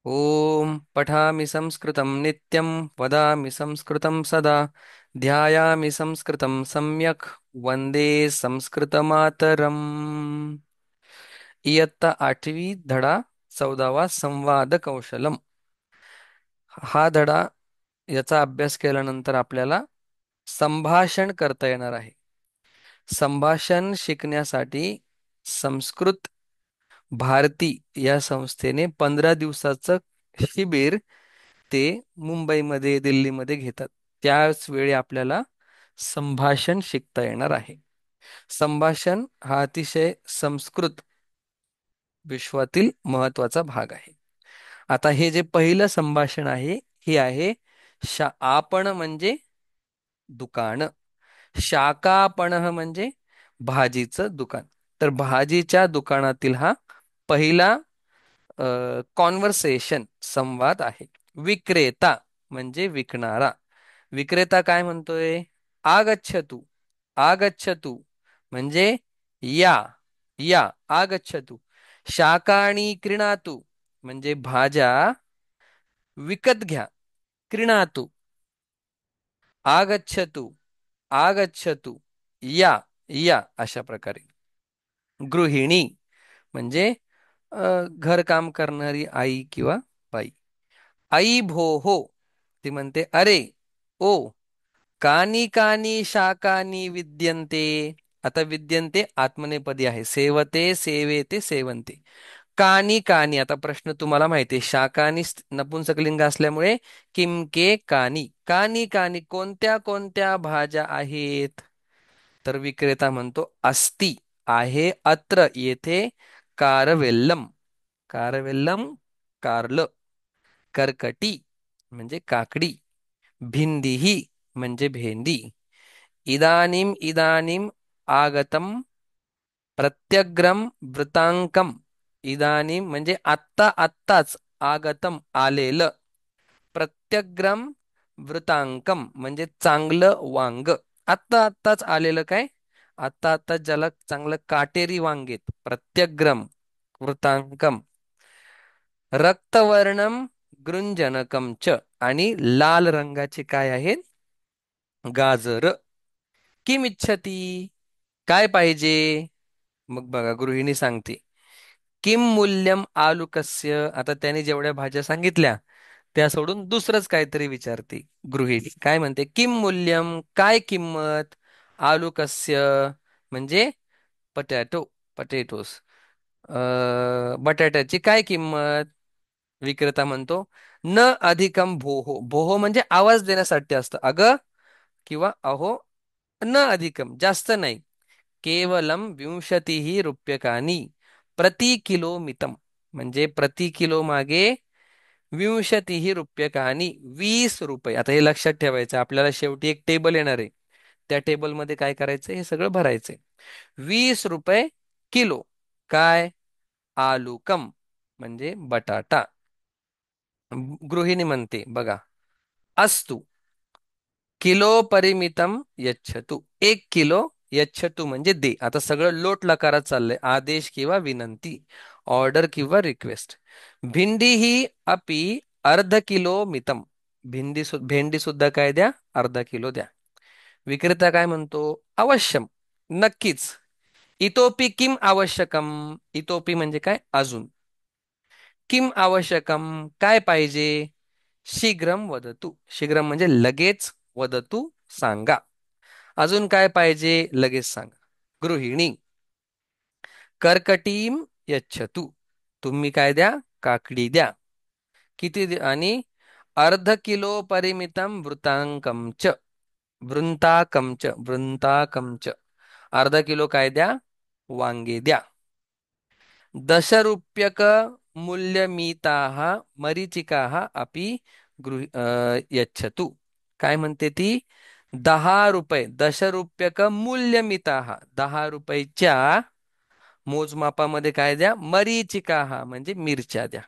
ॐ पठामि संस्कृतं नित्यं वदामि संस्कृतं सदा ध्यायामि संस्कृतं सम्यक् वन्दे संस्कृतमातरम्। इयत्ता 8वी धडा 14वा संवाद कौशलम. हा धडा याचा अभ्यास केल्यानंतर आपल्याला संभाषण करता येणार आहे. संभाषण शिकण्यासाठी संस्कृत भारती या संस्थेने 15 दिवसाचं शिबिर ते मुंबईमध्ये दिल्लीमध्ये घेतात. त्याच वेळी आपल्याला संभाषण शिकता येणार आहे. संभाषण हा अतिशय संस्कृत विश्वातील महत्वाचा भाग आहे. आता हे जे पहिलं संभाषण आहे हे आहे आपण म्हणजे दुकान, शाकापण म्हणजे भाजीचं दुकान. तर भाजीच्या दुकानातील हा पहिला कॉन्व्हर्सेशन संवाद आहे. विक्रेता म्हणजे विकणारा. विक्रेता काय म्हणतोय? आगच्छतु, आगच्छतु म्हणजे या, या, आगच्छतु. शाकानी क्रीणातु म्हणजे भाज्या विकत घ्या. क्रीणातु, आगच्छतु, आगच्छतु, या, या, अशा प्रकारे. गृहिणी म्हणजे घरकाम करणारी आई किंवा बाई. आई भोहो, ती म्हणते अरे, ओ, कानी कानी शाकानी विद्यन्ते. आता विद्यन्ते आत्मनेपदी आहे. सेवते, सेवेते, सेवन्ते. कानी कानी, आता प्रश्न तुम्हाला माहिती आहे, शाकानी नपुंसकलिंग असल्यामुळे किमके कानी, कानी कानी कोणत्या कोणत्या भाज्या आहेत? तर विक्रेता म्हणतो अस्ति, आहे, अत्र येथे, कारवेल्लम, कारवेल्लम कारलं, कर्कटी म्हणजे काकडी, भिंडीही म्हणजे भेंडी, इदानीम इदानीम आगतम प्रत्यग्रम वृतांकम. इदानीम म्हणजे आत्ता आत्ताच, आगतम आलेलं, प्रत्यग्रम वृतांकम म्हणजे चांगलं वांग. आत्ता आत्ताच आलेलं काय? आत्ता आत्ताच ज्याला चांगलं काटेरी वांगेत, प्रत्यग्रम वृतांकम. रक्तवर्णम गृंजनकम च आणि लाल रंगाचे काय आहेत? गाजर. किम इच्छती, काय पाहिजे? मग बघा गृहिणी सांगते किम मूल्यम आलुकस्य. आता त्याने जेवढ्या भाज्या सांगितल्या त्या सोडून दुसरंच काहीतरी विचारते. गृहिणी काय म्हणते? किम मूल्यम, काय किंमत, आलुकस्य म्हणजे पटॅटो, पटेटोस, बटाट्याची काय किंमत? विक्रेता म्हणतो न अधिकम भोहो. भोहो म्हणजे आवाज देण्यासाठी असतं, अगं किंवा अहो. न अधिकम जास्त नाही. केवलम विंशतिः रूप्यकानी प्रति किलो मितम म्हणजे प्रति किलो मागे 20 रूप्यकानी, 20 रुपये. आता हे लक्षात ठेवायचं, आपल्याला शेवटी एक टेबल येणार आहे. त्या टेबलमध्ये काय करायचं? हे सगळं भरायचंय. 20 रुपये किलो. काय? आलूकम म्हणजे बटाटा. गृहिणी म्हणते बघा, अस्तु किलो परिमितम यच्छतु. 1 किलो यच्छतु म्हणजे दे. आता सगळं लोट लकारात चाललंय, आदेश किंवा विनंती, ऑर्डर किंवा रिक्वेस्ट. भिंडी ही अपि अर्ध किलो मितम. भेंडी सुद्धा काय द्या? अर्धा किलो द्या. विक्रेता काय म्हणतो? अवश्यम, नक्कीच. इतोपि किम आवश्यकम. इतोपि म्हणजे काय? अजून. किम आवश्यकम काय पाहिजे? शीघ्रम वदतु. शीघ्रम म्हणजे लगेच, वदतु सांगा. अजून काय पाहिजे? लगेच सांगा. गृहिणी कर्कटीम यच्छतु. तुम्ही काय द्या? काकडी द्या. किती आणि अर्ध किलो परिमितम वृतांकम च. वृंताकम च, वृंताकम च. अर्धा किलो काय द्या? वांगे द्या. 10 रूप्यक मूल्यमिताः मरीचिकाः अपि यच्छतु. काय म्हणते ती? 10 रुपये, 10 रूप्यक मूल्यमिताः, 10 रुपयाच्या मोजमापामध्ये काय द्या? मरीचिकाः म्हणजे मिरच्या द्या.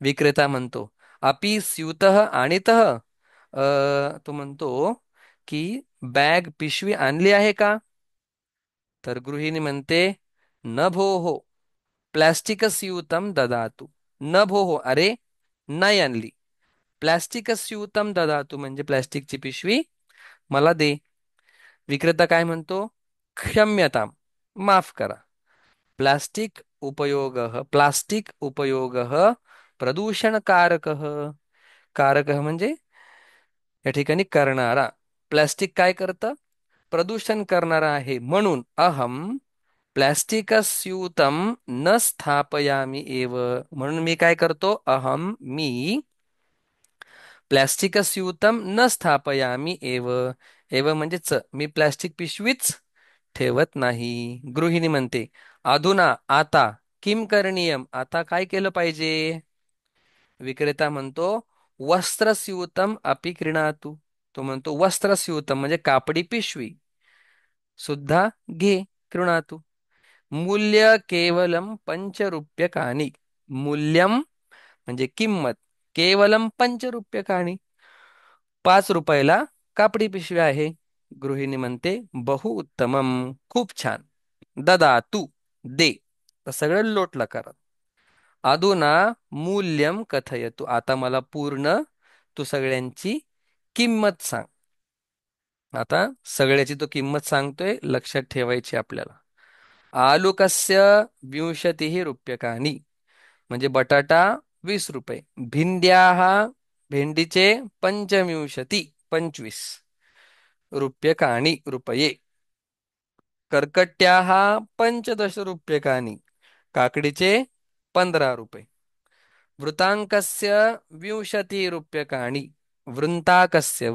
विक्रेता म्हणतो अपि स्यूतः आणितः. तो म्हणतो की बॅग, पिशवी आणली आहे का? तर गृहिणी म्हणते न भोः प्लास्टिक स्यूतम ददातु. न भोः, अरे नाही आणली. प्लॅस्टिक स्यूतम ददातु म्हणजे प्लॅस्टिकची पिशवी मला दे. विक्रेता काय म्हणतो? क्षम्यताम, माफ करा. प्लास्टिक उपयोगः प्रदूषणकारकः. कारकः म्हणजे या ठिकाणी करणारा. प्लास्टिक काय करतं? प्रदूषण करणारा आहे. म्हणून अहम प्लॅस्टिकस्यूतं न स्थापयामी एव. म्हणून मी काय करतो? मी प्लॅस्टिकस्यूतं न स्थापयामी एव. एव म्हणजे मी प्लॅस्टिक पिशवीच ठेवत नाही. गृहिणी म्हणते, अधुना आता किम करणीयम, आता काय केलं पाहिजे? विक्रेता म्हणतो, वस्त्रस्यूतम अपि क्रीणातु. तो म्हणतो वस्त्रस्यूतम म्हणजे कापडी पिशवी सुद्धा घे, क्रीणातु. मूल्य केवलम पंचरुप्यकानी. मूल्यम म्हणजे किंमत, केवलम पंचरुप्यकानी, 5 रुपयाला कापडी पिशवी आहे. गृहिणी म्हणते, बहु उत्तमम, खूप छान. ददातु, दे. तर सगळं लोटलं करत. अधुना मूल्यम कथयतु, आता मला पूर्ण तू सगळ्यांची किंमत सांग. आता सगळ्याची तो किंमत सांगतोय, लक्षात ठेवायची आपल्याला. आलूकस्य 20 रूप्यकाणि म्हणजे बटाटा 20 रुपये. भिंड्याः भेंडीचे 25 रूप्यकाणि रुपये. कर्कट्याः 15 रूप्यकाणि काकडीचे 15 रुपये. वृतांकस्य 20 रूप्यकाणि वृंताकस्य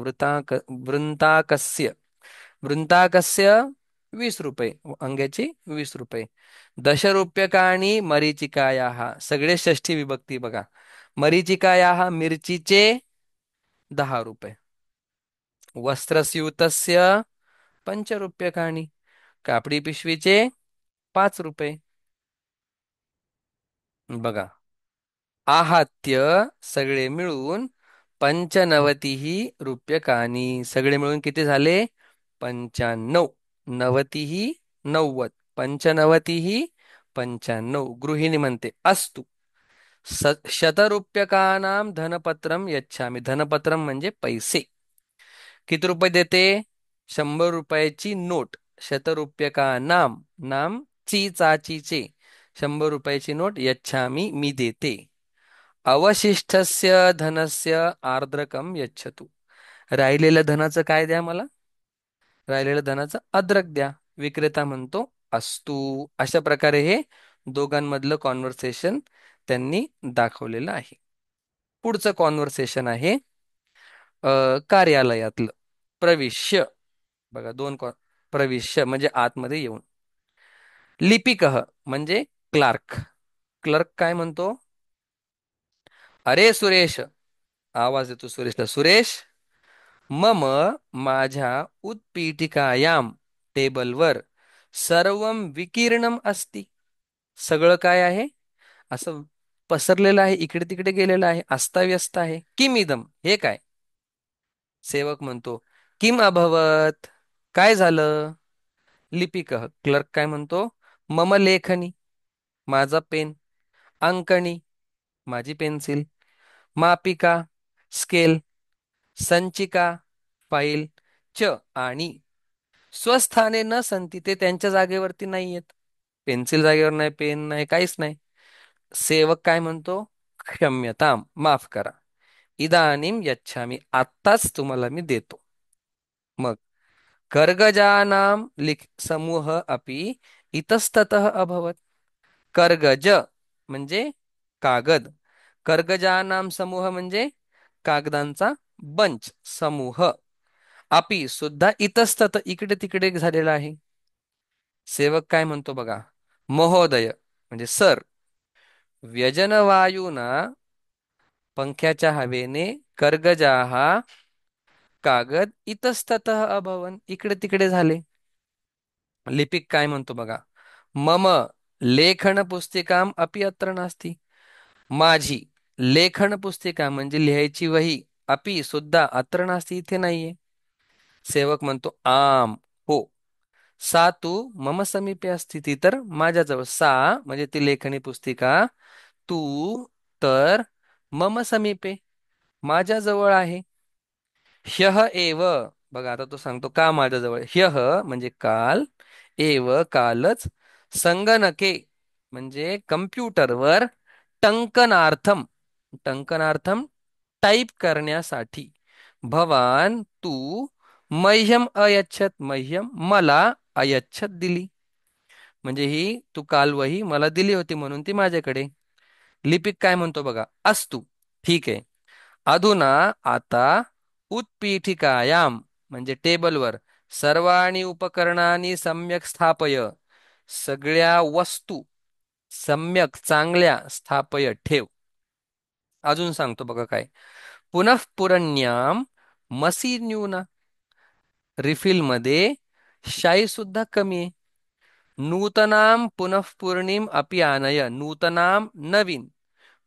वृंताकस्य 20 रुपये, अंग्याची 20 रुपये. 10 रूप्यकाणि मरीचिकायाः, सगळे षष्ठी विभक्ती बघा. मरीचिकायाः मिरचीचे 10 रुपये. वस्त्रस्यूतस्य 5 रूप्यकाणि कापडी पिशवीचे 5 रुपये. बघा, आहत्य सगळे मिळून 95 रूप्यकाणि, सगळे मिळून किती झाले? 95. नवतिः 90, 95 गृहिणी म्हणते, अस्तु. 100 रूप्यकाणां धनपत्रम यच्छामि. धनपत्रम म्हणजे पैसे. किती रुपये देते? 100 रुपयाची नोट. शतरूप्यकानाम, नाम ची चाचीचे, 100 रुपयाची नोट. यच्छामी मी देते. अवशिष्टस्य धनस्य आर्द्रकम यच्छतु. राहिलेल्या धनाचं काय द्या मला? राहिलेल्या धनाचं अद्रक द्या. विक्रेता म्हणतो, अस्तु. अशा प्रकारे हे दोघांमधलं कॉन्व्हर्सेशन त्यांनी दाखवलेलं आहे. पुढचं कॉन्व्हर्सेशन आहे कार्यालयातलं. प्रविश्य, बघा प्रविश्य म्हणजे आतमध्ये येऊन. लिपिकः म्हणजे क्लार्क. क्लर्क काय म्हणतो? अरे सुरेश, आवाज येतो सुरेशला. सुरेश, मम माझ्या उत्पीठिकायाम टेबलवर सर्वं विकीर्णम अस्ति. सगळं काय आहे? असं पसरलेलं आहे, इकडे तिकडे गेलेलं आहे, अस्ताव्यस्त आहे. किम इदम, हे काय? सेवक म्हणतो, किम अभवत, काय झालं? लिपिकः क्लर्क काय म्हणतो? मम लेखनी, माझा पेन. अंकणी, माझी पेन्सिल. मापिका, स्केल. संचिका, फाईल. च आणि स्वस्थाने न संती, ते त्यांच्या जागेवरती नाही आहेत. पेन्सिल जागेवर नाही, पेन नाही, काहीच नाही. सेवक काय म्हणतो? क्षम्यताम, माफ करा. इदानीम यच्छामी, आत्ताच तुम्हाला मी देतो. मग कर्गजानाम लिख समूह अपि इतस्ततः अभवत. कर्गज म्हणजे कागद. कर्गजानाम समूह म्हणजे कागदांचा बंच, समूह. अपि सुद्धा इतस्तत इकडे तिकडे झालेला आहे. सेवक काय म्हणतो बघा, महोदय म्हणजे सर, व्यजनवायूना पंख्याच्या हवेने कर्गजाहा कागद इतस्ततः अभवन, इकडे तिकडे झाले. लिपिक काय म्हणतो बघा, मम लेखन पुस्तिकाम अपि अत्र नास्ति. माझी लेखन पुस्तिका म्हणजे लिहायची वही, अपि सुद्धा अत्र नास्ति, इथे नाहीये. सेवक म्हणतो, आम, हो. सा तू मम समीपे असती, ती तर माझ्याजवळ. सा म्हणजे ती लेखनी पुस्तिका, तू तर मम समीपे, माझ्याजवळ आहे. ह्यः एव, बघा आता तो सांगतो का माझ्याजवळ. ह्यः म्हणजे काल, एव कालच, संगणके म्हणजे कम्प्युटरवर, टंकनार्थम, टंकनार्थम टाईप करण्यासाठी, भवान तू, मह्यम अयच्छत, मह्यम मला, अयच्छत दिली. म्हणजे ही तू काल वही मला दिली होती म्हणून ती माझ्याकडे. लिपिक काय म्हणतो बघा, अस्तु, ठीक आहे. अधुना आता, उत्पीठिकायाम म्हणजे टेबलवर, सर्वाणि उपकरणानि सम्यक स्थापय, सगळ्या वस्तू सम्यक चांगल्या स्थापय ठेव. अजून सांगतो बघा काय, पुनఃपुरण्याम मसी न्यूना, रिफिल मध्ये शाई सुद्धा कमी आहे. नूतनाम पुनःपूर्णिम अपि आनय, नूतनाम नवीन,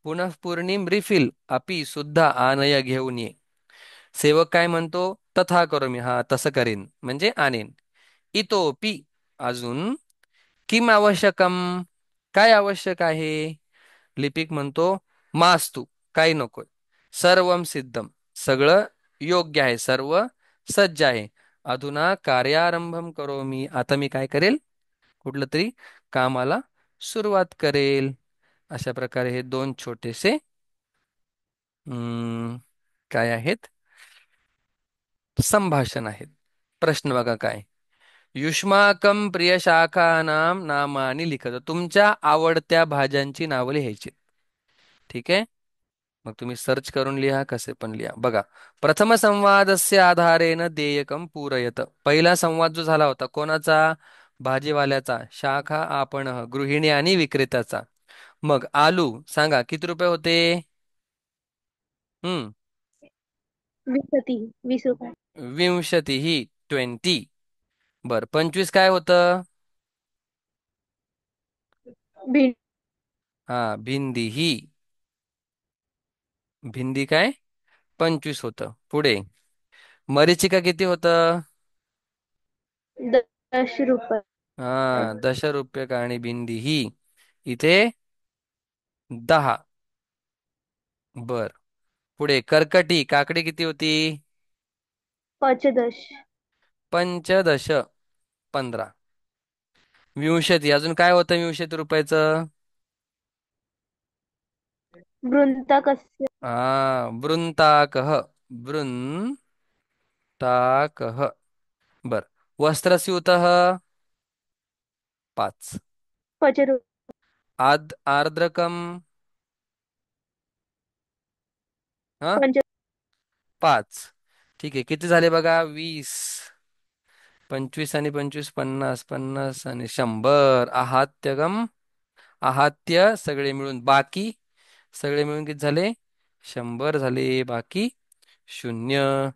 पुनःपूर्णिम रिफिल, अपि सुद्धा आनय घेऊन ये. सेवक काय म्हणतो, तथा करो मी, हा तसं करीन म्हणजे आणेन. इतोपि अजून, किम आवश्यकम, काय आवश्यक आहे. लिपिक म्हणतो, मास्तु, काही नकोय. सर्वम सिद्धम, सगळं योग्य आहे, सर्व सज्ज आहे. अधुना कार्यारंभम करोमि, आता मी काय करेल, कुठलं तरी कामाला सुरुवात करेल. अशा प्रकारे हे दोन छोटेसे काय आहेत, संभाषण आहेत. प्रश्न बघा काय, युष्माकम प्रिय शाखानाम नामानी लिखत, तुमच्या आवडत्या भाज्यांची नावं लिहायची. ठीक आहे. मग तुम्ही सर्च करून लिहा, कसे पण लिहा. बघा, प्रथम संवादस्य आधारेण देयकम पूरयत, पहिला संवाद जो झाला होता कोणाचा, भाजीवाल्याचा, शाखा आपण गृहिणी आणि विक्रेत्याचा. मग आलू सांगा किती रुपये होते. हम्म 20 रुपये. विंशती ही 20. बर 25 काय होतं. भेंडी हा भिंदी ही, भिंदी काय 25 होतं. पुढे मरीचिका किती होतं. 10 रुपये. हा 10 रुपये का, आणि भिंदी ही इथे 10. बर पुढे करकटी काकडी किती होती. 15. पंचदश 15. विंशती अजून काय होतं 20 रुपयाचं. वृंताकस्य. वृंताकः, वृंताकः. बर वस्त्रस्यूतः 5. 5 रुपये. आर्द्रकम, हा पंच 5. ठीक आहे किती झाले बघा 20. 25 आणि 25 50, 50 आणि 100. आहात्यगम, आहात्य सगळे मिळून, बाकी सगळे मिळून किती झाले 100 झाले, बाकी 0.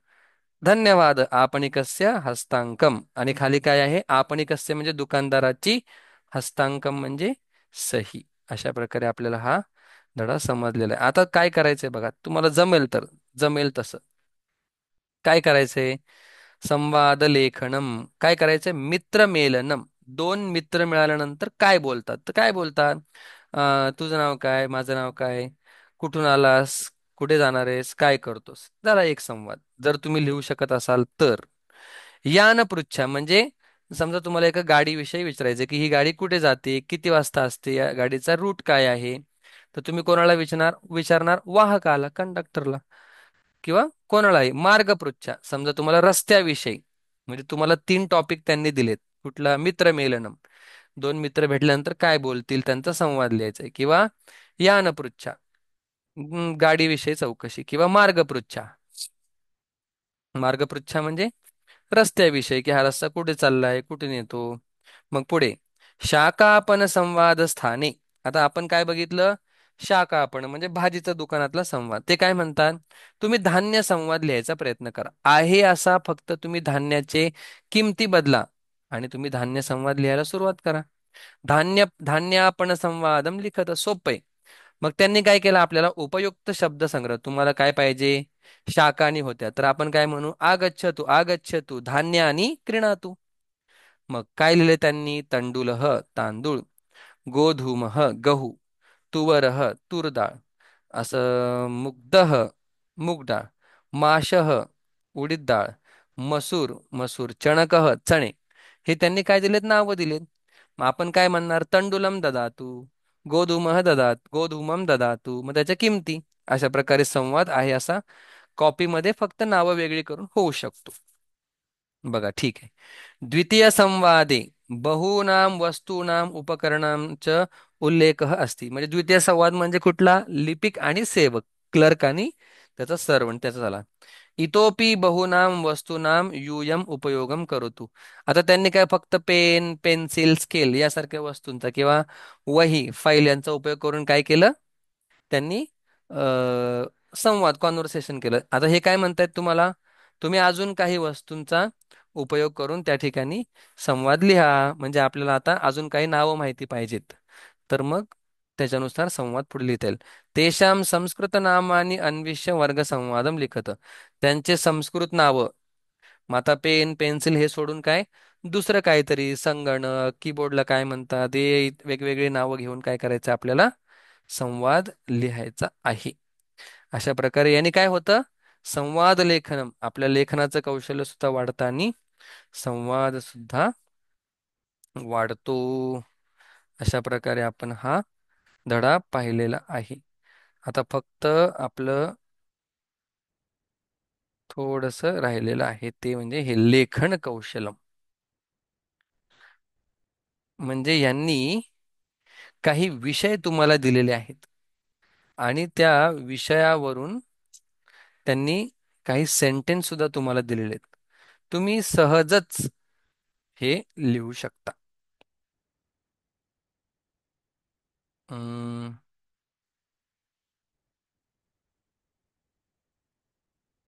धन्यवाद आपणिकस्य हस्तांकम, आणि खाली काय आहे, आपणिकस्य म्हणजे दुकानदाराची, हस्तांकम म्हणजे सही. अशा प्रकारे आपल्याला हा धडा समजलेला आहे. आता काय करायचंय बघा, तुम्हाला जमेल तर, जमेल तसं काय करायचंय, संवाद लेखनम काय करायचंय, मित्रमेलनम, दोन मित्र मिळाल्यानंतर काय बोलतात, तर काय बोलतात, तुझं नाव काय, माझं नाव काय, कुठून आलास, कुठे जाणार आहेस, काय करतोस, झाला एक संवाद. जर तुम्ही लिहू शकत असाल तर. यान पृच्छा म्हणजे, समजा तुम्हाला एका गाडीविषयी विचारायचं की ही गाडी कुठे जाते, किती वाजता असते, या गाडीचा रूट काय आहे, तर तुम्ही कोणाला विचारणार वाहकाला, कंडक्टरला. किंवा कोणालाही मार्गपृच्छा, समजा तुम्हाला रस्त्याविषयी, म्हणजे तुम्हाला 3 टॉपिक त्यांनी दिलेत, कुठला मित्रमेलनम, दोन मित्र भेटल्यानंतर काय बोलतील त्यांचा संवाद लिहायचा आहे. किंवा यानपृच्छा, गाडीविषयी चौकशी. किंवा मार्गपृच्छा, मार्गपृच्छा म्हणजे रस्त्याविषयी, की हा रस्ता कुठे चाललाय, कुठे नेतो. मग पुढे शाकापन संवाद स्थाने, आता आपण काय बघितलं, शाकापन म्हणजे भाजीचा दुकानातला संवाद, ते काय म्हणतात, तुम्ही धान्य संवाद लिहायचा प्रयत्न करा. आहे असा फक्त तुम्ही धान्याचे किमती बदला आणि तुम्ही धान्य संवाद लिहायला सुरुवात करा. धान्य धान्यापन संवादम लिखत, सोपे. मग त्यांनी काय केलं, आपल्याला उपयुक्त शब्दसंग्रह, तुम्हाला काय पाहिजे, शाकानी होत्या तर आपण काय म्हणू, आगच्छतु, आगच्छतु धान्यानी क्रीणातु. मग काय लिहिले त्यांनी, तंडुलः तांदूळ, गोधूमः गहू, तुवरः तूर डाळ, असं मुग्धह मूग डाळ, माशः उडीद डाळ, मसूर चणकः चणे, हे त्यांनी काय दिलेत? नावं दिलेत. मग आपण काय म्हणणार? तंडुलम ददातु, गोधूमम ददातु, मग त्याच्या किमती. अशा प्रकारे संवाद आहे असा कॉपीमध्ये फक्त नावं वेगळी करून होऊ शकतो. बघा ठीक आहे. द्वितीय संवादे बहूनां वस्तूनां उपकरणांच उल्लेखः अस्ति. म्हणजे द्वितीय संवाद म्हणजे कुठला? लिपिक आणि सेवक, क्लर्क आणि त्याचा सर्वंट, त्याचा झाला. इतोपि बहूनां वस्तूनां यूयम उपयोगम करोतु. आता त्यांनी काय फक्त पेन, पेन्सिल, स्केल यासारख्या वस्तूंचा किंवा वही, फाईल यांचा उपयोग करून काय केलं? त्यांनी संवाद, कॉन्व्हर्सेशन केलं. आता हे काय म्हणतायत तुम्हाला? तुम्ही अजून काही वस्तूंचा उपयोग करून त्या ठिकाणी संवाद लिहा. म्हणजे आपल्याला आता अजून काही नावं माहिती पाहिजेत, तर मग त्याच्यानुसार संवाद पुढे लिहिता येईल. तेषां संस्कृत नामानी अन्विष्य वर्ग संवादम लिखत. त्यांचे संस्कृत नावं, मग आता पेन, पेन्सिल हे सोडून काय दुसरं काहीतरी, संगणक, कीबोर्डला काय म्हणतात, ते वेगवेगळे नावं घेऊन काय करायचं आपल्याला? संवाद लिहायचा आहे. अशा प्रकारे याने काय होतं? संवाद लेखनम, आपल्या लेखनाचं कौशल्य सुद्धा वाढतं आणि संवाद सुद्धा वाढतो. अशा प्रकारे आपण हा धडा पाहिलेला आहे. आता फक्त आपलं थोडस राहिलेलं आहे, ते म्हणजे हे लेखन कौशलम. म्हणजे यांनी काही विषय तुम्हाला दिलेले आहेत आणि त्या विषयावरून त्यांनी काही सेंटेन्स सुद्धा तुम्हाला दिलेले आहेत. तुम्ही सहजच हे लिहू शकता.